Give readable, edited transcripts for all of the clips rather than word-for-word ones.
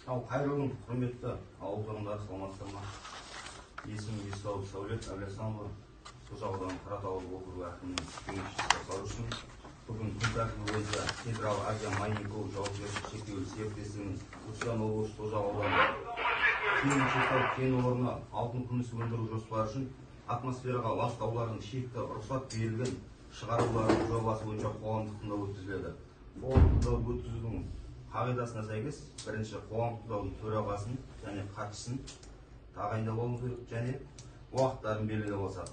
Қайырлы күн, құрметті ауыл тұрғындары, саламатсыздар ма? Есімім Есауов Сәулет Әблесанұлы, Созақ ауданы Қаратау округі әкімінің кеңесшісі атқарушымын. Бүгін күн тәртібі бойынша Централ Азия Майнинг жауапкершілігі шектеулі серіктестігінің Түркістан облысы Созақ ауданы кен орны алтын күміс өндіру жоспары үшін атмосфераға ластаулардың шекті рұқсат берілген шығарулардың жобасы бойынша қоғамдық тыңдау өткізіледі. Қоғамдық тыңдау өткізудің қағидасына сәйкес бірінші қоғамдық тыңдаудың төрағасын және хатшысын тағайындалуы керек және уақыттарын белгілеп алсақ.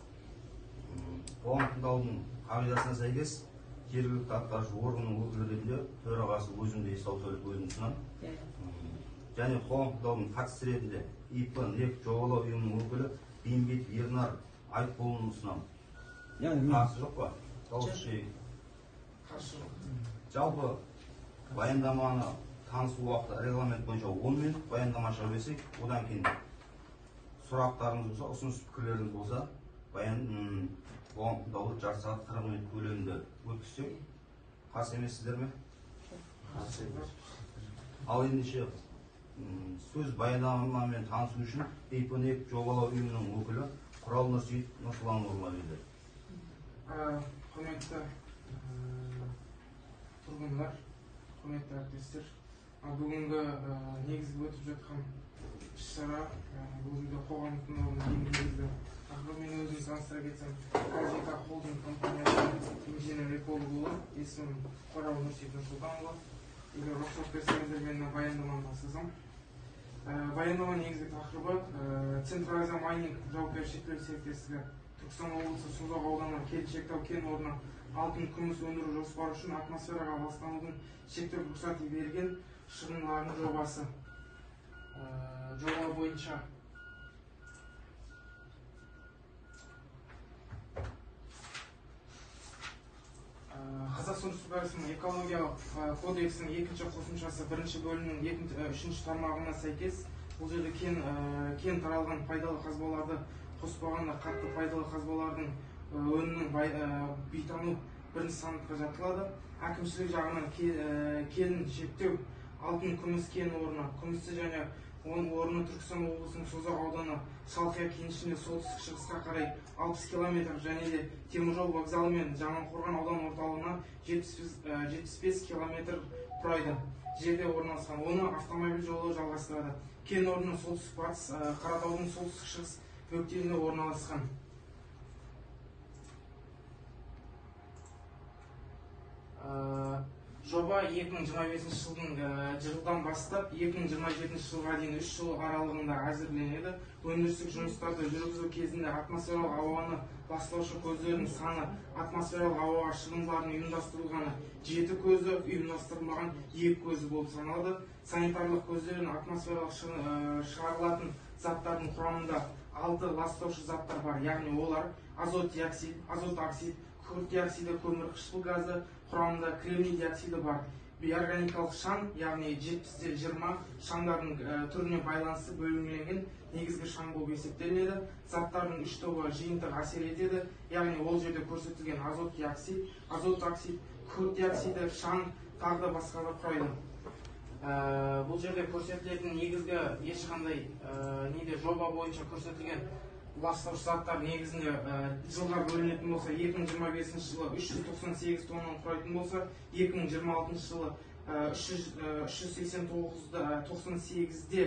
Қоғамдық тыңдаудың қағидасына сәйкес жергілікті атқарушы органның өкілі ретінде төрағасы өзімді Есауов Сәулет өзім ұсынамын. Және қоғамдық тыңдаудың қатысушы ретінде ИП нефть жобалау ұйымының өкілі Бейімбет Ернар Айтболұлын ұсынамын. Қарсы жоқ па? Жалпы баяндаманы танысу уақыты регламент бойынша 10 минут баяндама шығып берсек, одан кейін сұрақтарыңыз болса, ұсыныс пікірлеріңіз болса, қоғамдық тыңдауды жарты сағат 40 минут көлемінде өткізсек, қарсы емессіздер ме? Ал ендеше сөз баяндамамен танысу үшін ИП нефть жобалау ұйымының өкілі Құрал Нұрсұланұлына беріледі. Құрметті тұрғындар, құрметті әріптестер, бүгінгі негізгі өтіп жатқан іс-шара өзімді қоғамдық тыңдаудың негізгі тақырыбымен өзім таныстыра кетсем, КЗК холдинг компаниясының инженер экологы, есімім Құрал Нұрсұланұлы. Егер рұқсат берсеңіздер, мен баяндаманы бастасам. Баяндама негізгі тақырыбы Централ Азия Майнинг жауапкершілігі шектеулі серіктестігі Түркістан облысы Созақ ауданы Келіншектау кен орны алтын күміс өндіру жоспары үшін атмосфераға ластанудың шектеу рұқсаты берілген шығындарының жобасы. Жоба бойынша Қазақстан Республикасының экологиялық кодексінің 2-ші қосымшасы 1-ші бөлімінің 3-ші тармағына сәйкес бұл жерде кен таралған пайдалы қазбаларды қоспағанда қатты пайдалы қазбалардың өнімінің бейтану бірінші санатқа жатқызылады. Әкімшілік жағынан кенін шектеу алтын күміс кен орны, күмісті және оның орны Түркістан облысының Созақ ауданы Шалқия кенішінде солтүстік шығысқа қарай 60 км және де теміржол вокзалы мен Жаңақорған аудан орталығына 75 км құрайды жерде орналасқан. Оны автомобиль жолы жалғастырады. Кен орны солтүстік батыс Қаратаудың солтүстік шығыс бөктерінде орналасқан. Жоба 2025 жылдан бастап 2027 жылға дейін 3 жыл аралығында әзірленеді. Өндірістік жұмыстарды жүргізу кезінде атмосфералық ауаны ластаушы көздердің саны, атмосфералық ауаға шығындардың ұйымдастырылғаны 7 көзі, ұйымдастырылмаған 2 көзі болып саналады. Санитарлық көздердің атмосфералық шығарылатын заттардың құрамында 6 ластаушы заттар бар, яғни олар азот диоксид, азот оксид, күкірт диоксиді, көмірқышқыл газы, құрамында кремний диоксиді бар. Бейорганикалық шаң, яғни 70-20 шаңдардың түріне байланысты бөлінген негізгі шаң болып есептелінеді. Заттардың 3 тобы жиынтық әсер етеді, яғни ол жерде көрсетілген азот диоксид, азот оксид, күкірт диоксиді, шаң, тағы да басқа құрайды. Бұл жерде көрсетілетін негізгі ешқандай жоба бойынша көрсетілген ластаушы заттар негізінде жылға бөлінетін болса, 2025 жылы 398 тоннаны құрайтын болса, 2026 жылы 389-98-де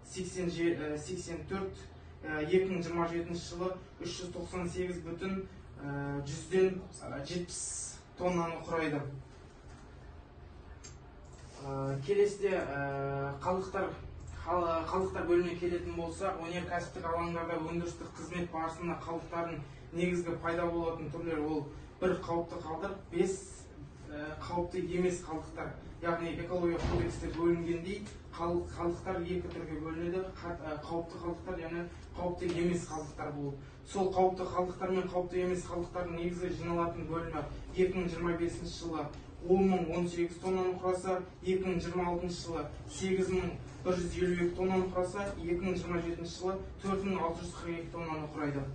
84, 2027 жылы 398,170 тоннаны құрайды. Келесте қалдықтар бөліміне келетін болса, өнеркәсіптік алаңдарда өндірістік қызмет барысында қалдықтардың негізгі пайда болатын түрлері ол бір қауіпті қалдық, 5 қауіпті емес қалдықтар. Яғни экология кодексте бөлінгендей қалдықтар 2 түрге бөлінеді, қауіпті қалдықтар және қауіпті емес қалдықтар болып. Сол қауіпті қалдықтар мен қауіпті емес қалдықтардың негізгі жиналатын бөлімі 2025 жылы 10.018 тоннаны құраса, 2026 жылы 8.152 тоннаны құраса, 2027 жылы 4.642 тоннаны құрайды.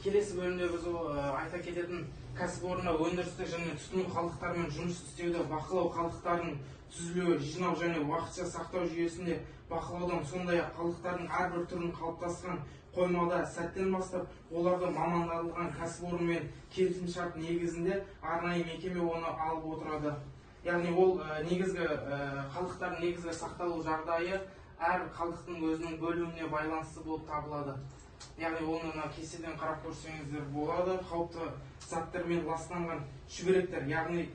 Келесі бөлімде біз айта кететін кәсіпорында өндірістік және тұтыну қалдықтарымен жұмыс істеуді бақылау, қалдықтардың түзілуі, жинау және уақытша сақтау жүйесінде бақылаудан, сондай-ақ қалдықтардың әрбір түрін қалыптасқан қоймада сәттен бастап оларды мамандандырылған кәсіпорынмен келісімшарт негізінде арнайы мекеме оны алып отырады. Яғни ол негізгі қалдықтардың негізгі сақталу жағдайы әр қалдықтың өзінің бөлуіне байланысты болып табылады. Яғни оны кестеден қарап көрсеңіздер болады. Қауіпті заттармен ластанған шүберектер, яғни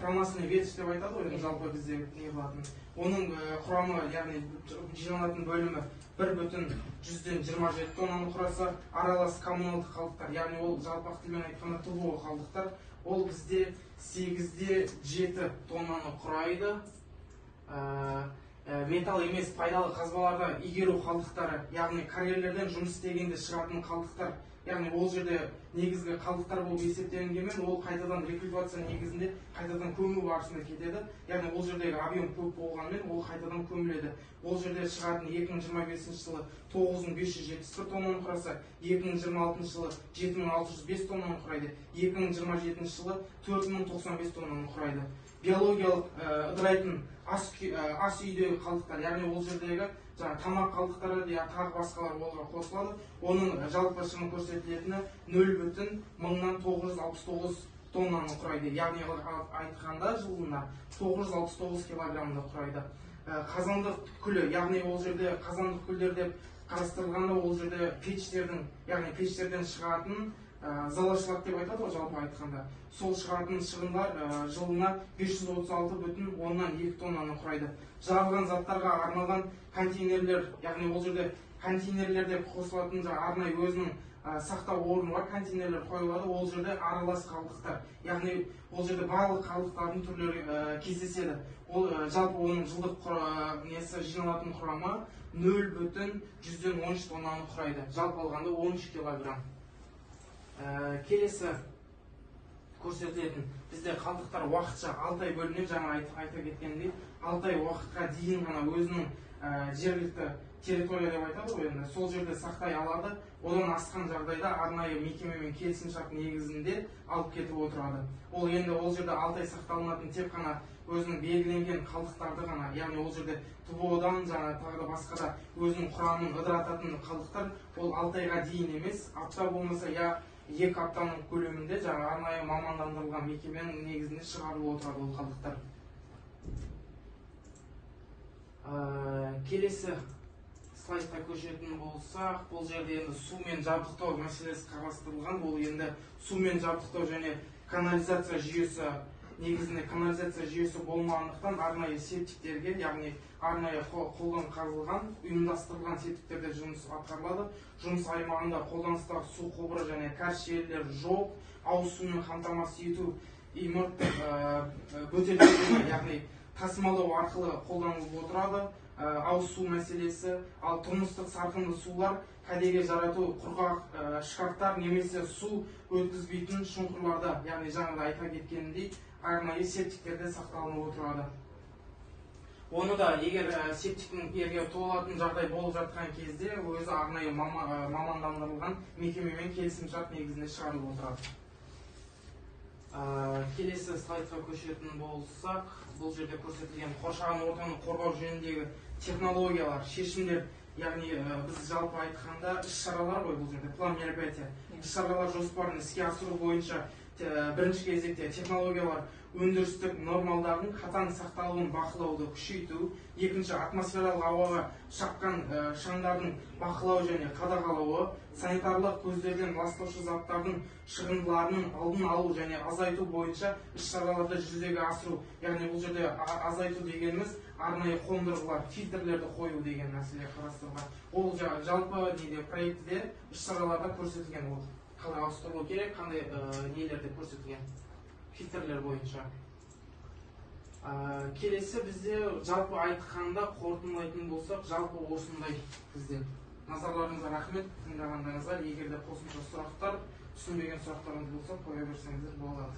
промасленный ветошь деп айтады ғой, жалпы бізде не болатын. Оның құрамы, яғни жиналатын бөлімі 1,27 тоннаны құраса, аралас коммуналдық қалдықтар, яғни ол жалпақ тілмен айтқанда ТБО қалдықтар, ол бізде 8-7 тоннаны құрайды. Металл емес пайдалы қазбаларды игеру қалдықтары, яғни карьерлерден жұмыс істегенде шығатын қалдықтар, яғни ол жерде негізгі қалдықтар болып есептелгенмен, ол қайтадан рекультивация негізінде қайтадан көму барысында кетеді. Яғни ол жердегі объем көп болғанмен, ол қайтадан көміледі. Ол жерде шығатын 2025 жылы 9571 тоннаны құраса, 2026 жылы 7605 тоннаны құрайды, 2027 жылы 4095 тоннаны құрайды. Биологиялық ыдырайтын ас үйдегі қалдықтар, яғни ол жердегі тамақ қалдықтары тағы басқалар олға қосылады. Оның жалпы шығын көрсетілетіні 0,969 тоннаны құрайды. Яғни айтқанда жылына 969 килограммды құрайды. Қазандық күлі, яғни ол жерде қазандық күлдер деп қарастырылғанда, ол жерде печтердің, яғни печтерден шығатын залашлық деп айтады ғой жалпы айтқанда. Сол шығатын шығындар жылына 536,2 тоннаны құрайды. Жарылған заттарға арналған контейнерлер, яғни ол жерде контейнерлер деп қосылатын арнайы өзінің сақтау орны бар, контейнерлер қойылады. Ол жерде аралас қалдықтар, яғни ол жерде барлық қалдықтардың түрлері кездеседі. Ол жалпы оның жылдық жиналатын құрамы 0,113 тоннаны құрайды. Жалпы алғанда 13 килограмм. Келесі көрсетілетін бізде қалдықтар уақытша 6 ай бөлінеді. Жаңа айта кеткендей 6 ай уақытқа дейін ғана өзінің жергілікті территория деп айтады ғой, енді сол жерде сақтай алады. Одан асқан жағдайда арнайы мекемемен келісімшарт негізінде алып кетіп отырады. Ол енді ол жерде 6 ай сақталынатын тек қана өзінің белгіленген қалдықтарды ғана, яғни ол жерде ТБО-дан тағы да басқа да өзінің құрамын ыдырататын қалдықтар, ол 6 айға дейін емес, апта болмаса я 2 аптаның көлемінде арнайы мамандандырылған мекеменің негізінде шығарылып отырады ол қалдықтар. Келесі слайдқа көшетін болсақ, бұл жерде енді сумен жабдықтау мәселесі қарастырылған. Бұл енді сумен жабдықтау және канализация жүйесі, негізінде канализация жүйесі болмағандықтан арнайы септиктерге, яғни арнайы қолдан қазылған, ұйымдастырылған септиктерде жұмыс атқарылады. Жұмыс аймағында қолданыстағы су құбыры және кәріз желілері жоқ, ауыз сумен қамтамасыз ету импорттық бөтелкелерді, яғни тасымалдау арқылы қолданылып отырады. Ауыз су мәселесі, ал тұрмыстық сарқынды сулар кәдеге жарату құрғақ шкафтар немесе су өткізбейтін шұңқырларда, яғни жаңада айта кеткеніндей арнайы септиктерде сақталынып отырады. Оны да егер септиктің yerге толатын жағдай болып жатқан кезде өзі арнайы мамандандырылған мекемемен келісімшарт негізінде шығарылып отырады. Келесі слайдқа көшетін болсақ, бұл жерде көрсетілген қоршаған ортаны қорғау жөніндегі технологиялар, шешімдер, яғни біз жалпы айтқанда іс-шаралар ғой, бұл жерде план мероприятия. Іс-шаралар жоспарын іске асыру бойынша бірінші кезекте технологиялар өндірістік нормалардың қатаң сақталуын бақылауды күшейту, екінші атмосфералық ауаға шыққан шаңдардың бақылау және қадағалауы, санитарлық көздерден ластаушы заттардың шығындыларының алдын алу және азайту бойынша іс-шараларды жүзеге асыру. Яғни бұл жерде азайту дегеніміз арнайы қондырғылар, фильтрлерді қою деген мәселе қарастырылған. Ол жалпы проектте іс-шараларда көрсетілген, ол қалай ауыстырылу керек, қандай нелерде көрсетілген фильтрлер бойынша. Келесі бізде жалпы айтқанда қорытындылайтын болсақ, жалпы осындай бізде. Назарларыңызға рахмет, тыңдағандарыңызға. Егер де қосымша сұрақтар, түсінбеген сұрақтарыңыз болса, қоя берсеңіздер болады.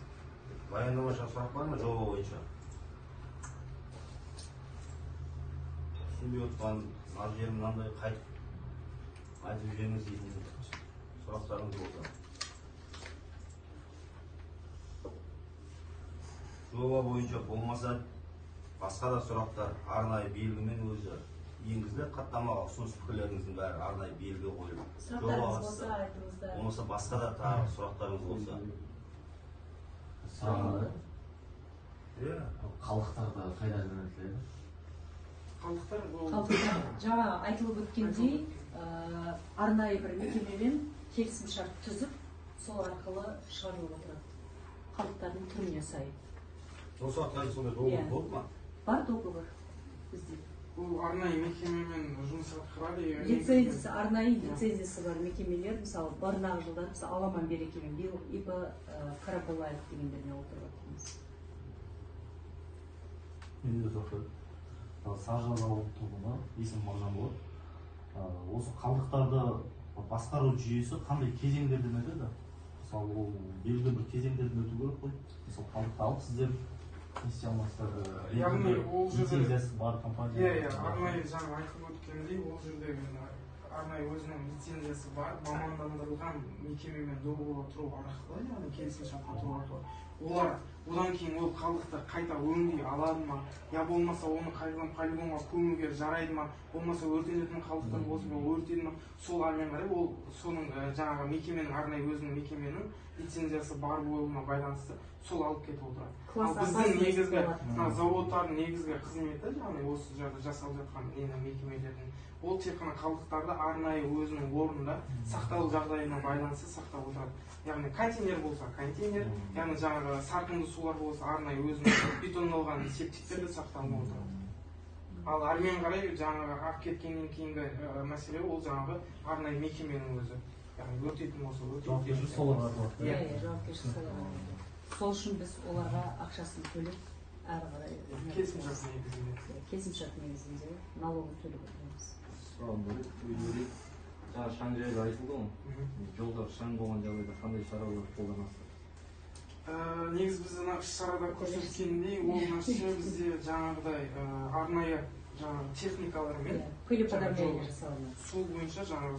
Баяндамашы сұрақ бар ма жоба бойынша? Түсінбей отқан, мына жерім мынандай айтып жіберіңіз дейтін сұрақтарыңыз болса. Жоба бойынша болмаса, басқа да сұрақтар арнайы белгімен өзі енгізіледі. Хаттамаға ұсыныс пікірлеріңіздің бәрі арнайы белгі қойылып. Сұрақтарыңыз болса айтыңыздар. Болмаса басқа да тағы сұрақтарыңыз болса. Сұрағанда Иә. қалдықтарды қайда жөнелтіледі? Қалдықтар жаңа айтылып өткендей, арнайы бір мекемемен келісімшарт түзіп, сол арқылы шығарылып отырады. Қалдықтардың түріне сай. Осы сұрақтар сонда договор болды ма? Бар договор бізде. Бұл арнайы мекемемен жұмыс атқарады. Лицензиясы, арнайы лицензиясы бар мекемелер, мысалы, барнағы жылдар, мысалы, Аламан Берекемен, биыл ИП Қарабалаев дегендермен отырып отырмыз. Менде де сұрақ бар. Саржан зауыт тобына есім Мағжан болады. Осы қалдықтарды басқару жүйесі қандай кезеңдерден өтеді? Мысалы, ол белгілі бір кезеңдерден өту керек қой. Мысалы, қалдықты алып сіздер не істей алмайсыздар? Яғни ол жерде лицензиясы бар компания. арнайы жаңа айтып өткендей, ол жерде арнайы өзінің лицензиясы бар, мамандандырылған мекемемен договорға тұру арқылы, яғни келісімшартқа тұру арқылы олар одан кейін ол қалдықты қайта өңдей алады ма, я болмаса оны қайтадан полигонға көмуге жарайды ма, болмаса өртенетін қалдықтар болса өртеді ма, сол армен қарай ол соның жаңағы мекеменің арнайы өзінің мекеменің лицензиясы бар болуына байланысты сол алып кетіп отырады. Ал біздің негізгі заводтардың негізгі қызметі, яғни осы жерде жасалып жатқан мекемелердің, ол тек қана қалдықтарды арнайы өзінің орнында сақталу жағдайына байланысты сақтап отырады. Яғни контейнер болса контейнер, яғни жаңағы сарқынды сулар болса арнайы өзінің бетондалған септиктерде сақталып отырады. Ал армен қарай жаңағы ақ кеткеннен кейінгі мәселе ол жаңағы арнайы мекеменің өзі. Яғни өртейтін болса жауапкершілік соларға артылады. Иә, жауапкершілік соларға. Сол үшін біз оларға ақшасын төлеп, әрі қарай келісімшарт негізінде налогын төлеп отырмыз. Сұрағым бар еді, жаңа шаң жайлы айтылды ғой, жолдар шаң болған жағдайда қандай шаралар қолданасыздар? Негіз біз іс-шарада көрсеткендей, ол нәрсе бізде жаңағыдай арнайы техникалармен су бойынша жаңағы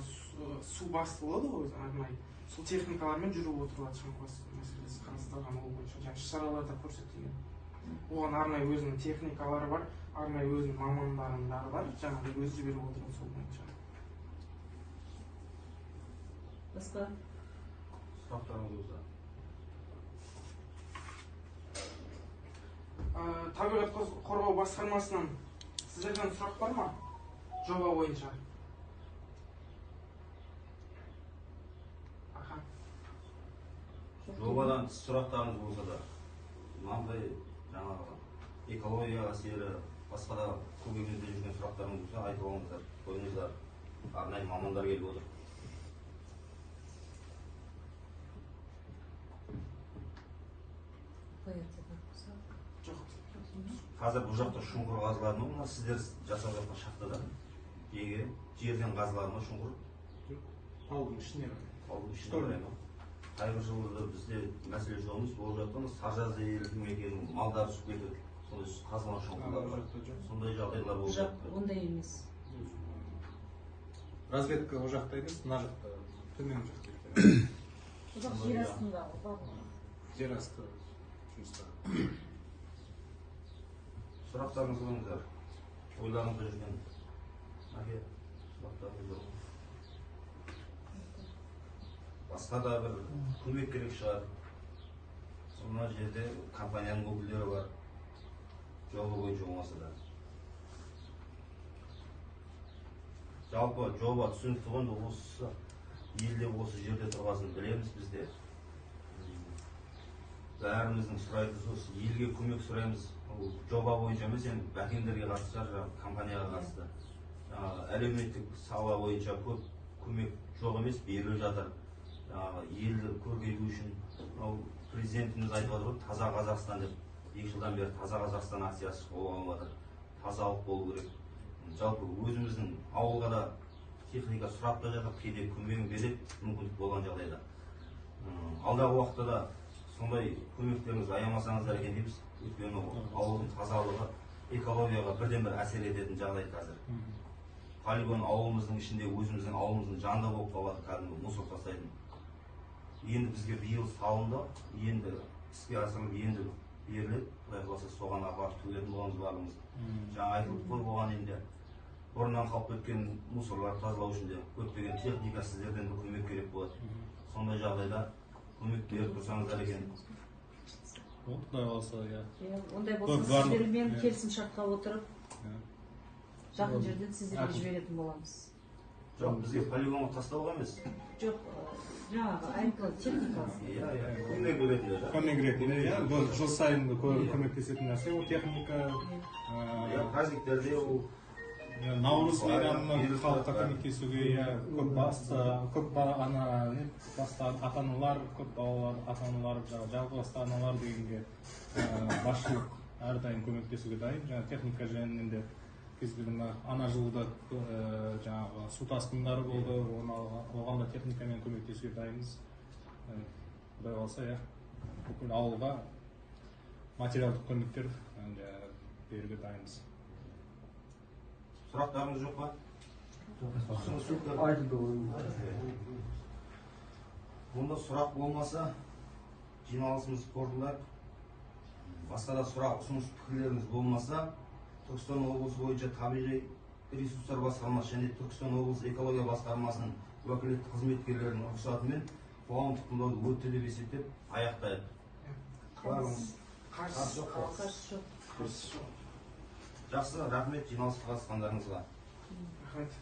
су басылады ғой арнайы. Сол техникалармен жүріп отырылады шаңқас мәселесі қарастырған ол бойынша. Жаңа іс-шараларда көрсетілген. Оған арнайы өзінің техникалары бар, арнайы өзінің мамандары бар, жаңағы өзі жіберіп отырған сол бойынша. Басқа? Сұрақтарыңыз болса. Табиғат қорғау басқармасынан сіздерден сұрақ бар ма? Жоба бойынша. Жобадан сұрақтарыңыз болса да, мынандай жаңағы экологияға әсері, басқа да көмегіңізде жүрген сұрақтарыңыз болса, айтып алыңыздар, қойыңыздар. Арнайы мамандар келіп отыр. Қазір бұл жақта шұңқыр қазылады ма? Мына сіздер жасап жатқан шахтада жерден қазылады ма шұңқыр? Таудың ішіне. Таудың ішіне қарай ма? Қайғы жылы бізде мәселе жоғымыз болып жатқан Саржазы елді мекенінің малдары түсіп кетеді. Сондай қазылған шұңқырлар бар. Сондай жағдайлар болып жатты. Ондай емес. Разведка ол жақта емес, мына жақта төмен жақта. Жер астында бар. Жер асты жұмыстары. Сұрақтарыңыз болыңыздар. Ойларыңызда жүрген сұрақтарыңыз бар. Басқа да бір көмек керек шығар. Мына жерде компанияның өкілдері бар. Жоба бойынша болмаса да. Жалпы жоба түсінікті ғой, осы елде осы жерде тұрғасын білеміз бізде. Бәріміздің сұрайтын осы елге көмек сұраймыз. Жоба бойынша емес, енді бәкеңдерге қатысты шығар, компанияға қатысты. Әлеуметтік сала бойынша көп көмек жоқ емес, беріліп жатыр. Елді көркейту үшін президентіміз айтып отыр, таза Қазақстан деп, 2 жылдан бері таза Қазақстан акциясы қолға жатыр. Тазалық болу керек. Жалпы өзіміздің ауылға да техника сұрап та жатыр, кейде көмегін береді, мүмкіндік болған жағдайда. Алдағы уақытта да сондай көмектеріңізді аямасаңыздар екен дейміз. Өйткені ауылдың тазалығы экологияға бірден бір әсер ететін жағдай қазір. полигон ауылымыздың ішінде өзіміздің ауылымыздың жанында болып қалады, кәдімгі мусор тастайтын. Енді бізге биыл салынды, енді іске асырылып, енді беріледі. Құдай қаласа соған апарып төгетін боламыз барлығымыз. Жаңа айтылып қой болған енді бұрыннан қалып кеткен мусорларды тазалау үшін де көптеген техника сіздерден көмек керек болады. Сондай жағдайда көмек беріп тұрсаңыздар екен. Құдай қаласа, иә. Ондай болса сіздермен келісім шартқа отырып жақын жерден сіздерге жіберетін боламыз. Жоқ, бізге полигонға тастауға емес. Жоқ, жаңағы айтылған техникалық. Көмек ретінде. Көмек ретінде, иә. Бұл жыл сайын көмектесетін нәрсе, ол техника. Праздниктерде ол Наурыз мейрамы халыққа көмектесуге, көп басты ата-аналар, көп балалар ата-аналар, жалғыз басты аналар дегенге басшылық әрдайым көмектесуге дайын. Жаңа техника жөнінде кез келген ана жылда жаңағы су тасқындары болды, оған да техникамен көмектесуге дайынбыз. Құдай қаласа, бүкіл ауылға материалдық көмектер беруге дайынбыз. Сұрақтарыңыз жоқ па? Онда сұрақ болмаса, жиналысымыз қорытындылайық. Басқа да сұрақ, ұсыныс пікірлеріңіз болмаса, Түркістан облысы бойынша табиғи ресурстар басқармасы және Түркістан облысы экология басқармасының уәкілетті қызметкерлерінің рұқсатымен қоғамдық тыңдауды өтті деп есептеп аяқтайық. Қарсы жоқ. Жақсы, рахмет жиналысқа қатысқандарыңызға. Рахмет.